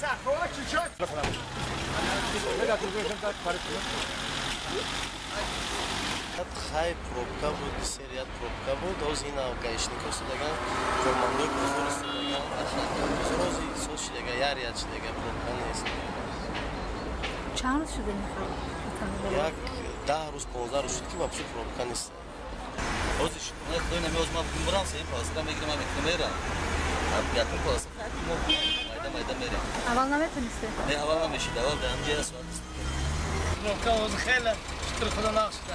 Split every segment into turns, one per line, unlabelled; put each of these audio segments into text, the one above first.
Хай пробка буд, серият пробка буд, оз ина гаишников судаган, командой гузориш судаган, гузорози сос шудага, ярият шудага, пробка нест.
Чанд шуда мехоҳад?
Як 10 рӯз, 15 рӯз шуд ки вобсе пробка нест.
Озиш, не худой намёз ма бумрам сен паста мегирам мекунам мера. Ятун паста, майда мера.
Аввал наметонисте?
Не, аввал намешид, аввал даҳанҷа асват.
Пробка оз хеле шукр худо нақшда.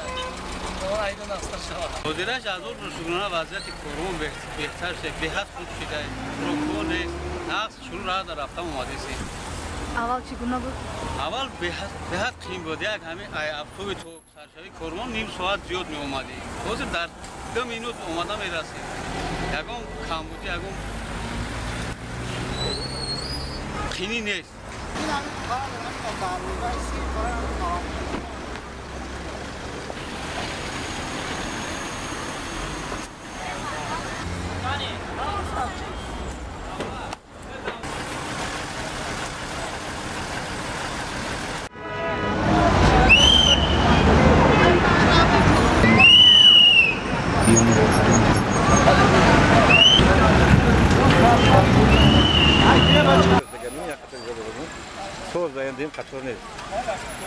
Айда нақшда шава.
Мудираш аз он шугрона вазъияти корвон беҳтар шуд, беҳад хуб шуда. Пробка нест. Нақш шуруъ рада Рафтуомадӣ.
Аввал чӣ гуна буд?
аввал беҳад қиён буд. Як ҳамин автоби то саршавии корвон ним соат зиёд меомадӣ. ҳозир дар 2 минут омада мерасид. Ягон камбудӣ, ягон қинӣ нест.
So'z dayandim, qator next.